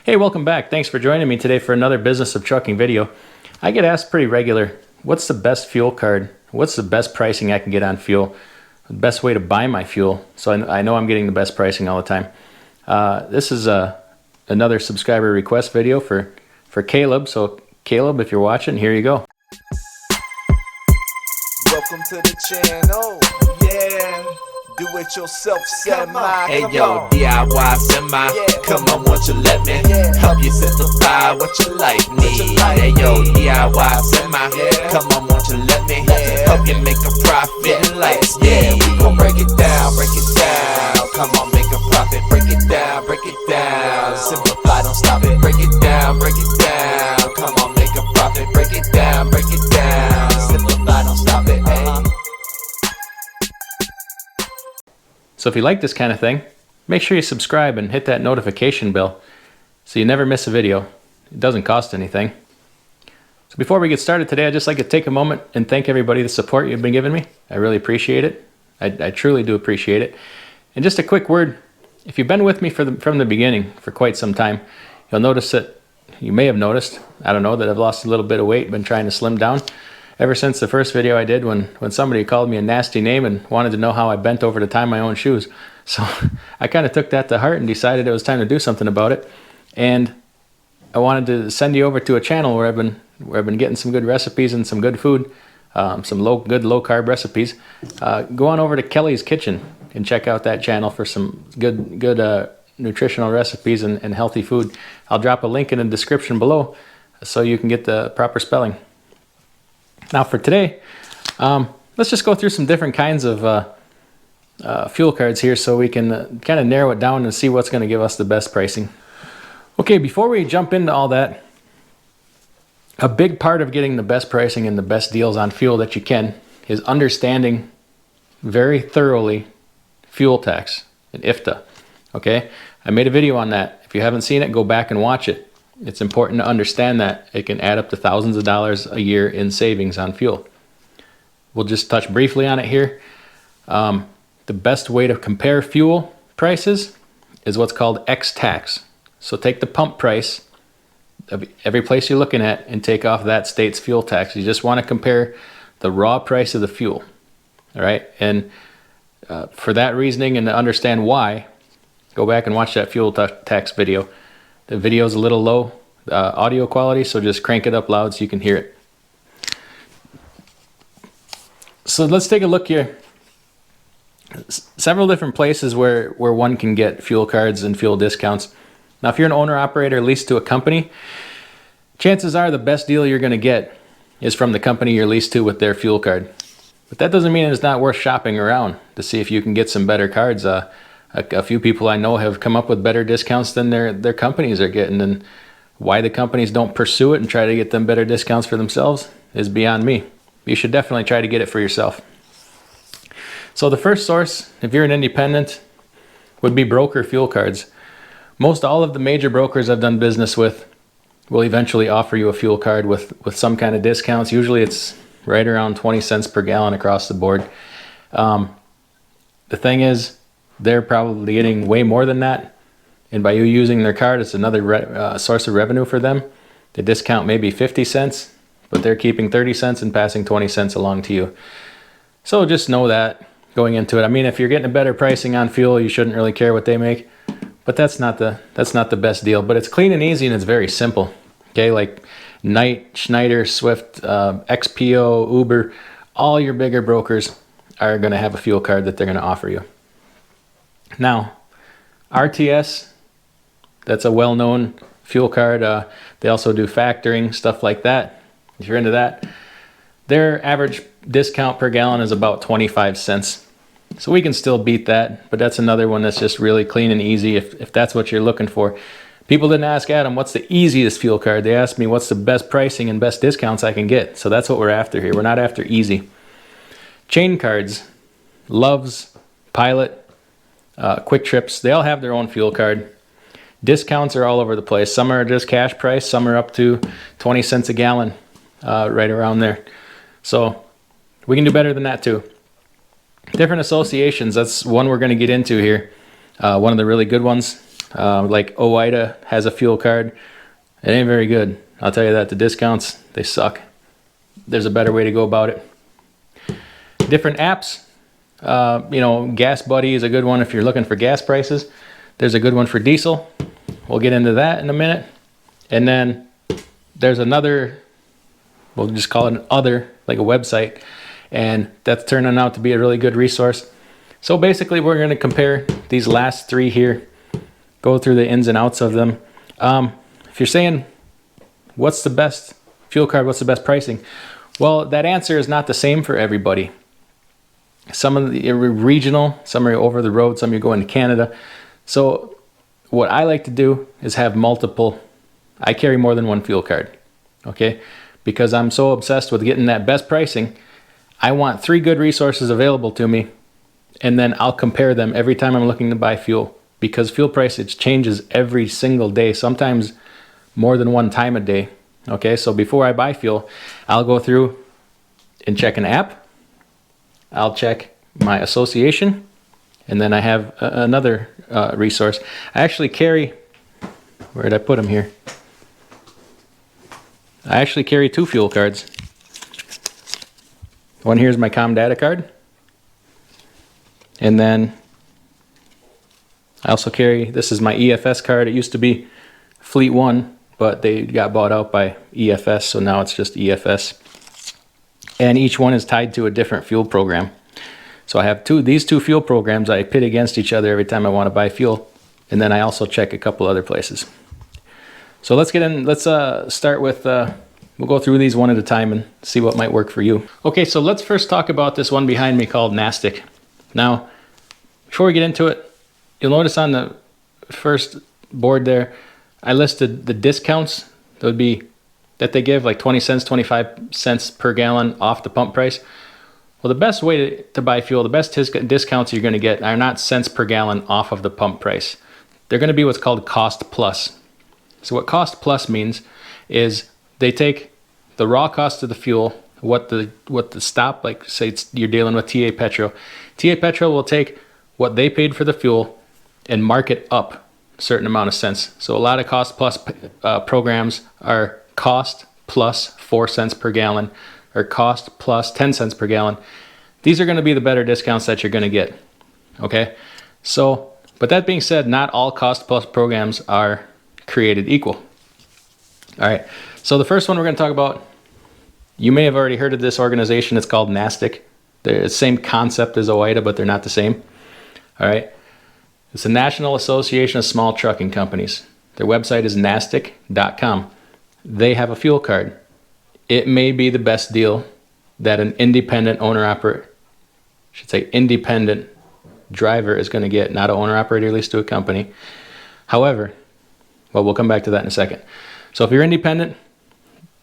Hey, welcome back. Thanks for joining me today for another Business of Trucking video. I get asked pretty regular, what's the best fuel card? What's the best pricing I can get on fuel? The best way to buy my fuel, so I know I'm getting the best pricing all the time. This is another subscriber request video for Caleb. So Caleb, if you're watching, here you go. Welcome to the channel, yeah. Do it yourself, semi. Hey yo, DIY semi. Come on, won't you let me help you simplify what your life needs? Hey yo, DIY semi. Come on, won't you let me help you make a profit in life? Yeah, we gon' break it down, break it down. Come on, make a profit, break it down, break it down. Simplify, don't stop it. Break it down, break it down. Come on, make a profit, break it down, break it down. Simplify, don't stop it. So if you like this kind of thing, make sure you subscribe and hit that notification bell so you never miss a video. It doesn't cost anything. So before we get started today, I'd just like to take a moment and thank everybody the support you've been giving me. I really appreciate it. I truly do appreciate it. And just a quick word, if you've been with me from the beginning for quite some time, you'll notice that, you may have noticed, I don't know, that I've lost a little bit of weight, been trying to slim down. Ever since the first video I did when somebody called me a nasty name and wanted to know how I bent over to tie my own shoes. So I kind of took that to heart and decided it was time to do something about it. And I wanted to send you over to a channel where I've been getting some good recipes and some good food, some good low carb recipes. Go on over to Kelly's Kitchen and check out that channel for some good nutritional recipes and healthy food. I'll drop a link in the description below so you can get the proper spelling. Now for today, let's just go through some different kinds of fuel cards here so we can kind of narrow it down and see what's going to give us the best pricing. Okay, before we jump into all that, a big part of getting the best pricing and the best deals on fuel that you can is understanding very thoroughly fuel tax and IFTA. Okay, I made a video on that. If you haven't seen it, go back and watch it. It's important to understand that it can add up to thousands of dollars a year in savings on fuel. We'll just touch briefly on it here. The best way to compare fuel prices is what's called X-tax. So take the pump price of every place you're looking at and take off that state's fuel tax. You just want to compare the raw price of the fuel. All right, and for that reasoning and to understand why, go back and watch that fuel tax video. The video is a little low audio quality, so just crank it up loud so you can hear it. So let's take a look here. Several different places where one can get fuel cards and fuel discounts. Now, if you're an owner-operator leased to a company, chances are the best deal you're going to get is from the company you're leased to with their fuel card. But that doesn't mean it's not worth shopping around to see if you can get some better cards. A few people I know have come up with better discounts than their companies are getting, and why the companies don't pursue it and try to get them better discounts for themselves is beyond me. You should definitely try to get it for yourself. So the first source, if you're an independent, would be broker fuel cards. Most all of the major brokers I've done business with will eventually offer you a fuel card with some kind of discounts. Usually it's right around 20 cents per gallon across the board. The thing is, they're probably getting way more than that, and by you using their card, it's another source of revenue for them. The discount may be 50 cents, but they're keeping 30 cents and passing 20 cents along to you. So just know that going into it. I mean, if you're getting a better pricing on fuel, you shouldn't really care what they make, but that's not the best deal. But it's clean and easy, and it's very simple. Okay, like Knight, Schneider, Swift, XPO, Uber, all your bigger brokers are going to have a fuel card that they're going to offer you. Now, RTS, that's a well-known fuel card. They also do factoring, stuff like that. If you're into that, their average discount per gallon is about 25 cents. So we can still beat that, but that's another one that's just really clean and easy if that's what you're looking for. People didn't ask Adam, what's the easiest fuel card? They asked me, what's the best pricing and best discounts I can get? So that's what we're after here. We're not after easy. Chain cards, Loves, Pilot, Quick Trips, they all have their own fuel card. Discounts are all over the place. Some are just cash price, some are up to 20 cents a gallon, right around there. So we can do better than that too. Different associations, that's one we're going to get into here. One of the really good ones Like OIDA has a fuel card. It ain't very good. I'll tell you that. The discounts, they suck. There's a better way to go about it. Different apps. Gas Buddy is a good one if you're looking for gas prices. There's a good one for diesel. We'll get into that in a minute. And then there's another, we'll just call it an other, like a website. And that's turning out to be a really good resource. So basically we're going to compare these last three here, go through the ins and outs of them. If you're saying, what's the best fuel card, what's the best pricing? Well, that answer is not the same for everybody. Some of the regional, some are over the road, some you're going to Canada. So what I like to do is have multiple. I carry more than one fuel card, okay? Because I'm so obsessed with getting that best pricing. I want 3 good resources available to me, and then I'll compare them every time I'm looking to buy fuel, because fuel price, it changes every single day, sometimes more than one time a day. Okay, so before I buy fuel, I'll go through and check an app. I'll check my association, and then I have another resource. I actually carry, where did I put them here? I actually carry 2 fuel cards. One here is my Com Data card. And then I also carry, this is my EFS card. It used to be Fleet One, but they got bought out by EFS, so now it's just EFS. And each one is tied to a different fuel program. So I have these two fuel programs I pit against each other every time I want to buy fuel. And then I also check a couple other places. So let's get in, let's start with, we'll go through these one at a time and see what might work for you. Okay, so let's first talk about this one behind me called Nastic. Now, before we get into it, you'll notice on the first board there, I listed the discounts that they give, like 20 cents, 25 cents per gallon off the pump price. Well, the best way to buy fuel, the best discounts you're going to get are not cents per gallon off of the pump price. They're going to be what's called cost plus. So what cost plus means is they take the raw cost of the fuel, what the stop, like say you're dealing with TA Petro. TA Petro will take what they paid for the fuel and mark it up a certain amount of cents. So a lot of cost plus programs are cost plus 4 cents per gallon or cost plus 10 cents per gallon. These are going to be the better discounts that you're going to get. Okay, so but that being said, not all cost plus programs are created equal. All right, so the first one we're going to talk about, you may have already heard of this organization. It's called Nastic. They're the same concept as OIDA, but they're not the same. All right, it's the National Association of Small Trucking Companies. Their website is nastic.com. They have a fuel card. It may be the best deal that an independent independent driver is going to get, not an owner-operator leased to a company. However, well, we'll come back to that in a second. So if you're independent,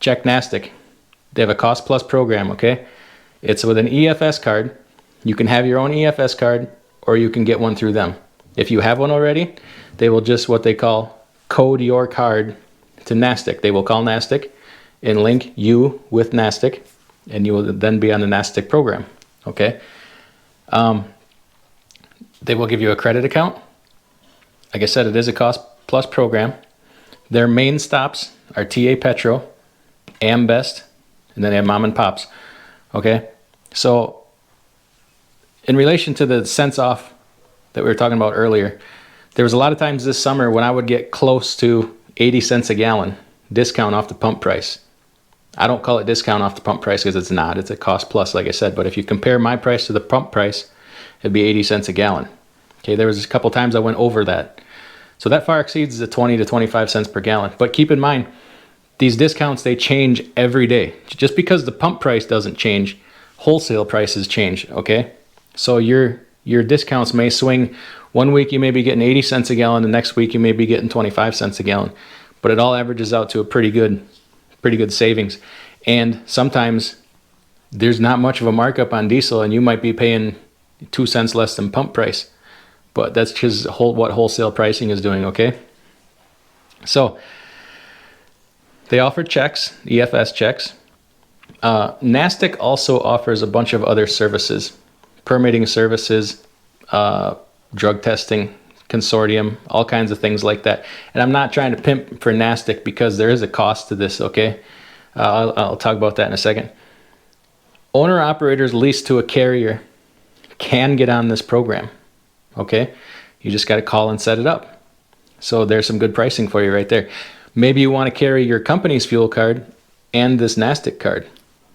check Nastic. They have a cost plus program, okay? It's with an EFS card. You can have your own EFS card, or you can get one through them. If you have one already, they will just what they call code your card to Nastic. They will call Nastic and link you with Nastic, and you will then be on the Nastic program, okay? They will give you a credit account. Like I said, it is a cost plus program. Their main stops are TA Petro, Ambest, and then they have mom and pops, okay? So in relation to the cents off that we were talking about earlier, there was a lot of times this summer when I would get close to 80 cents a gallon discount off the pump price. I don't call it discount off the pump price because it's not. It's a cost plus, like I said. But if you compare my price to the pump price, it'd be 80 cents a gallon. Okay, there was a couple times I went over that. So that far exceeds the 20 to 25 cents per gallon. But keep in mind, these discounts, they change every day. Just because the pump price doesn't change, wholesale prices change, okay? So your discounts may swing. One week you may be getting 80 cents a gallon, the next week you may be getting 25 cents a gallon. But it all averages out to a pretty good savings. And sometimes there's not much of a markup on diesel and you might be paying 2 cents less than pump price. But that's just what wholesale pricing is doing, okay? So they offer checks, EFS checks. Nastic also offers a bunch of other services, permitting services, drug testing, consortium, all kinds of things like that. And I'm not trying to pimp for Nastic because there is a cost to this, okay? I'll talk about that in a second. Owner-operators leased to a carrier can get on this program, okay? You just got to call and set it up. So there's some good pricing for you right there. Maybe you want to carry your company's fuel card and this Nastic card.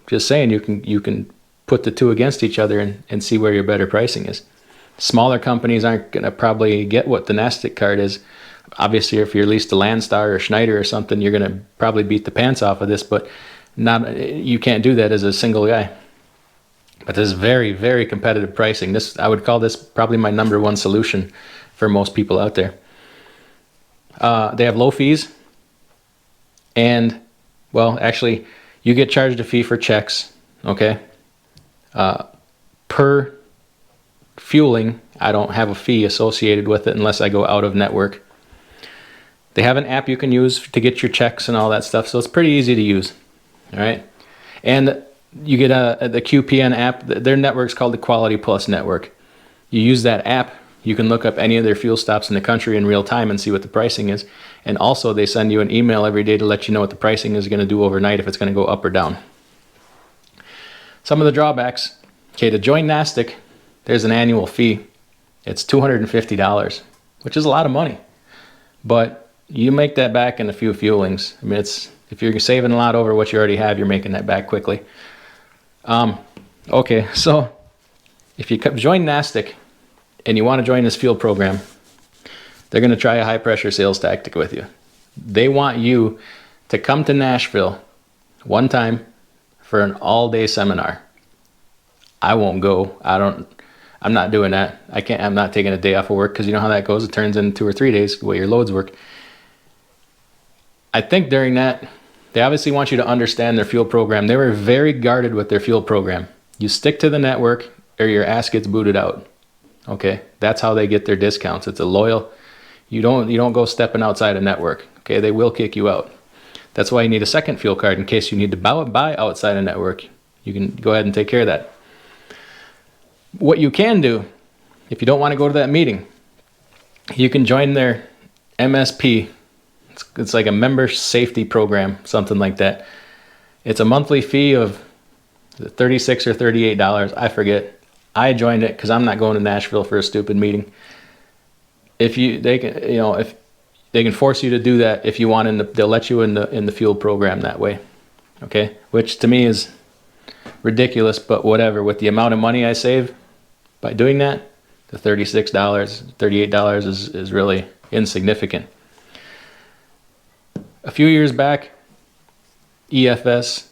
Just saying, you can put the two against each other and see where your better pricing is. Smaller companies aren't going to probably get what the Nastic card is. Obviously, if you're leased to Landstar or Schneider or something, you're going to probably beat the pants off of this, but you can't do that as a single guy. But this is very, very competitive pricing. I would call this probably my #1 solution for most people out there. They have low fees, and, well, actually, you get charged a fee for checks, okay? Per fueling, I don't have a fee associated with it unless I go out of network. They have an app you can use to get your checks and all that stuff, so it's pretty easy to use, all right? And you get the QPN app. Their network's called the Quality Plus Network. You use that app, you can look up any of their fuel stops in the country in real time and see what the pricing is. And also they send you an email every day to let you know what the pricing is going to do overnight, if it's going to go up or down. Some of the drawbacks. Okay, to join Nastic, there's an annual fee. It's $250, which is a lot of money. But you make that back in a few fuelings. I mean, if you're saving a lot over what you already have, you're making that back quickly. Okay, so if you join Nastic and you want to join this fuel program, they're going to try a high pressure sales tactic with you. They want you to come to Nashville one time for an all-day seminar. I won't go. I'm not doing that. I'm not taking a day off of work, because you know how that goes. It turns in 2 or 3 days the way your loads work. I think during that, they obviously want you to understand their fuel program. They were very guarded with their fuel program. You stick to the network or your ass gets booted out. Okay, that's how they get their discounts. It's a loyal. You don't go stepping outside a network. Okay, they will kick you out. That's why you need a second fuel card in case you need to buy outside a network. You can go ahead and take care of that. What you can do, if you don't want to go to that meeting, you can join their MSP. It's like a member safety program, something like that. It's a monthly fee of $36 or $38. I forget. I joined it because I'm not going to Nashville for a stupid meeting. If they can force you to do that if you want, they'll let you in the fuel program that way. Okay, which to me is ridiculous, but whatever. With the amount of money I save by doing that, the $36, $38 is really insignificant. A few years back, EFS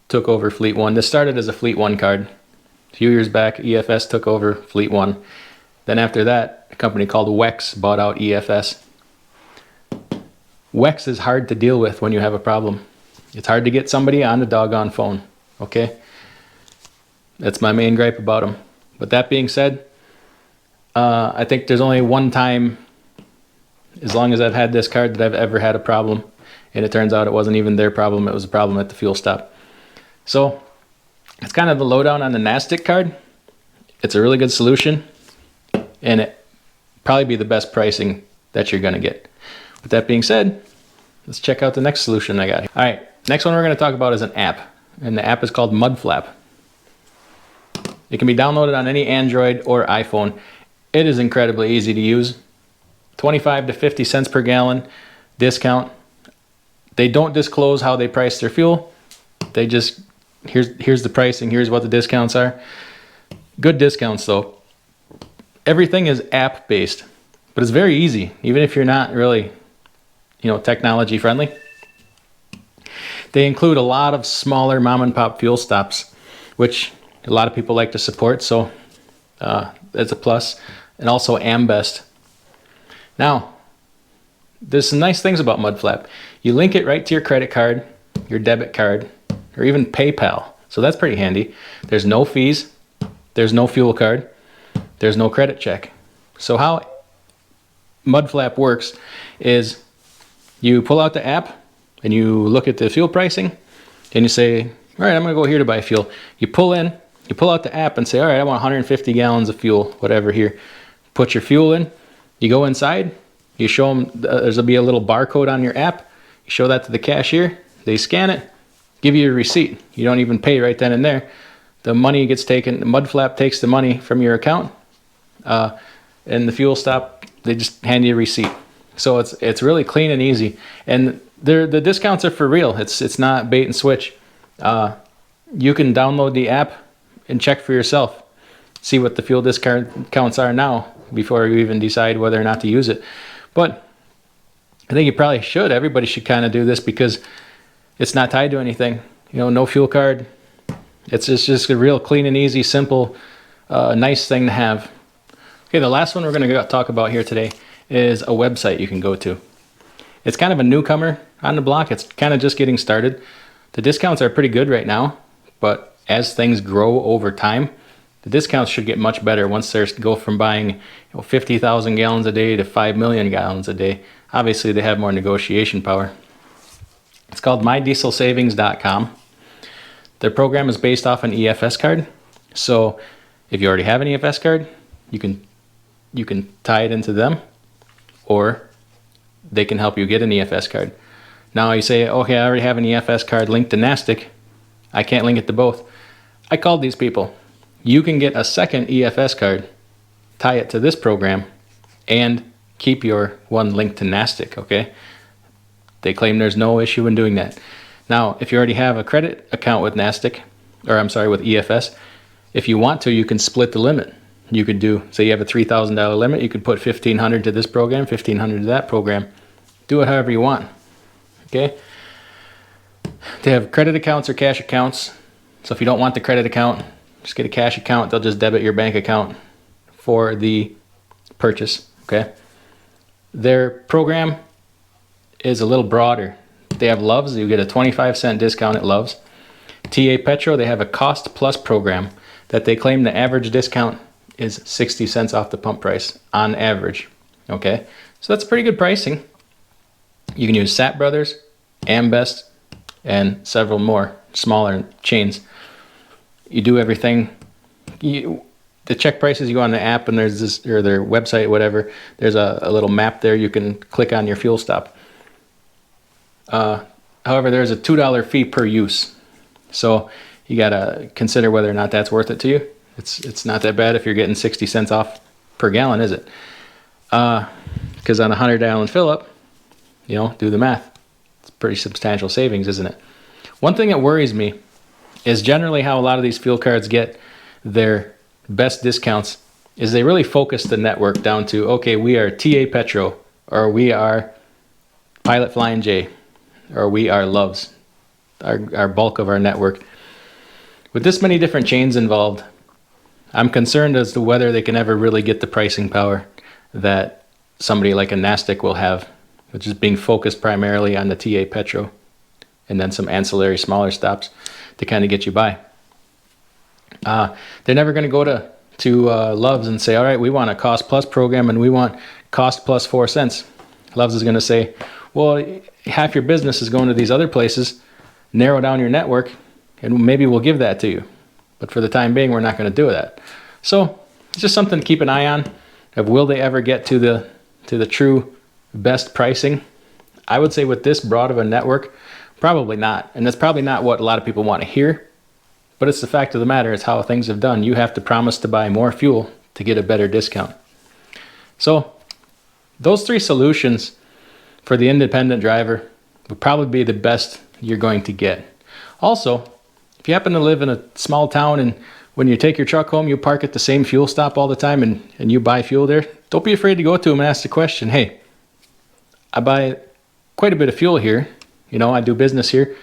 took over Fleet One. This started as a Fleet One card. A few years back, EFS took over Fleet One. Then after that, a company called WEX bought out EFS. WEX is hard to deal with when you have a problem. It's hard to get somebody on the doggone phone, okay? That's my main gripe about them. But that being said, I think there's only one time, as long as I've had this card, that I've ever had a problem. And it turns out it wasn't even their problem. It was a problem at the fuel stop. So it's kind of the lowdown on the Nastic card. It's a really good solution. And it probably be the best pricing that you're going to get. With that being said, let's check out the next solution I got here. All right, next one we're going to talk about is an app. And the app is called Mudflap. It can be downloaded on any Android or iPhone. It is incredibly easy to use. 25 to 50 cents per gallon discount. They don't disclose how they price their fuel. They just, here's the pricing, here's what the discounts are. Good discounts though. Everything is app based, but it's very easy, even if you're not really, technology friendly. They include a lot of smaller mom and pop fuel stops, which a lot of people like to support, so that's a plus. And also Ambest. Now, there's some nice things about Mudflap. You link it right to your credit card, your debit card, or even PayPal. So that's pretty handy. There's no fees. There's no fuel card. There's no credit check. So how Mudflap works is you pull out the app and you look at the fuel pricing and you say, all right, I'm going to go here to buy fuel. You pull out the app and say, all right, I want 150 gallons of fuel, whatever here. Put your fuel in. You go inside, you show them, there'll be a little barcode on your app. You show that to the cashier, they scan it, give you a receipt. You don't even pay right then and there. The money gets taken, the mud flap takes the money from your account, and the fuel stop, they just hand you a receipt. So it's really clean and easy. And the discounts are for real. It's not bait and switch. You can download the app and check for yourself. See what the fuel discounts are now before you even decide whether or not to use it. But I think you probably should. Everybody should kind of do this because it's not tied to anything. You know, no fuel card. It's just a real clean and easy, simple, nice thing to have. Okay, the last one we're going to talk about here today is a website you can go to. It's kind of a newcomer on the block. It's kind of just getting started. The discounts are pretty good right now, but as things grow over time, the discounts should get much better once they go from buying 50,000 gallons a day to 5 million gallons a day. Obviously, they have more negotiation power. It's called MyDieselSavings.com. Their program is based off an EFS card. So if you already have an EFS card, you can tie it into them, or they can help you get an EFS card. Now you say, okay, I already have an EFS card linked to Nastic. I can't link it to both. I called these people. You can get a second EFS card, tie it to this program, and keep your one linked to Nastic, okay? They claim there's no issue in doing that. Now, if you already have a credit account with Nastic, or I'm sorry, with EFS, if you want to, you can split the limit. You could do, say you have a $3,000 limit, you could put $1,500 to this program, $1,500 to that program. Do it however you want, okay? They have credit accounts or cash accounts. So if you don't want the credit account, just get a cash account. They'll just debit your bank account for the purchase, okay? Their program is a little broader. They have Loves. You get a 25-cent discount at Loves. TA Petro, they have a cost plus program that they claim the average discount is 60 cents off the pump price on average, okay? So that's pretty good pricing. You can use Sat Brothers, Ambest, and several more smaller chains. You do everything. The check prices, you go on the app and there's this, or their website, whatever, there's a little map there. You can click on your fuel stop. However, there's a $2 fee per use. So you gotta consider whether or not that's worth it to you. It's not that bad if you're getting 60 cents off per gallon, is it? Because on a 100-gallon fill-up, you know, do the math. It's pretty substantial savings, isn't it? One thing that worries me is generally how a lot of these fuel cards get their best discounts is they really focus the network down to, okay, we are TA Petro, or we are Pilot Flying J, or we are Loves, our bulk of our network. With this many different chains involved, I'm concerned as to whether they can ever really get the pricing power that somebody like a Nastic will have, which is being focused primarily on the TA Petro and then some ancillary smaller stops to kind of get you by. They're never going to go to Loves and say, all right, we want a cost plus program and we want cost plus 4 cents. Loves is going to say, well, half your business is going to these other places, narrow down your network, and maybe we'll give that to you. But for the time being, we're not going to do that. So it's just something to keep an eye on. Of will they ever get to the true best pricing? I would say with this broad of a network, probably not. And that's probably not what a lot of people want to hear. But it's the fact of the matter. It's how things have done. You have to promise to buy more fuel to get a better discount. So those three solutions for the independent driver would probably be the best you're going to get. Also, if you happen to live in a small town and when you take your truck home, you park at the same fuel stop all the time and you buy fuel there, don't be afraid to go to them and ask the question, hey, I buy quite a bit of fuel here. You know, I do business here.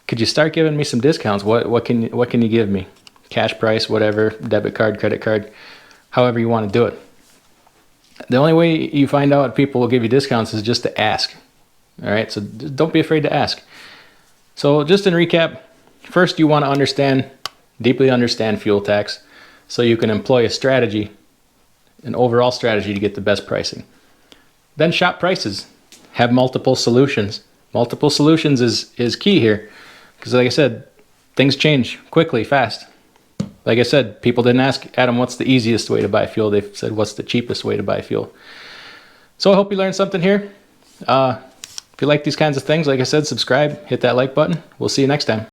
Could you start giving me some discounts? What can you give me? Cash price, whatever, debit card, credit card, however you want to do it. The only way you find out people will give you discounts is just to ask. All right, so don't be afraid to ask. So just in recap, first you want to deeply understand fuel tax so you can employ a strategy, an overall strategy to get the best pricing. Then shop prices. Have multiple solutions. Multiple solutions is key here because like I said, things change quickly, fast. Like I said, people didn't ask Adam, what's the easiest way to buy fuel? They said, what's the cheapest way to buy fuel? So I hope you learned something here. If you like these kinds of things, like I said, subscribe, hit that like button. We'll see you next time.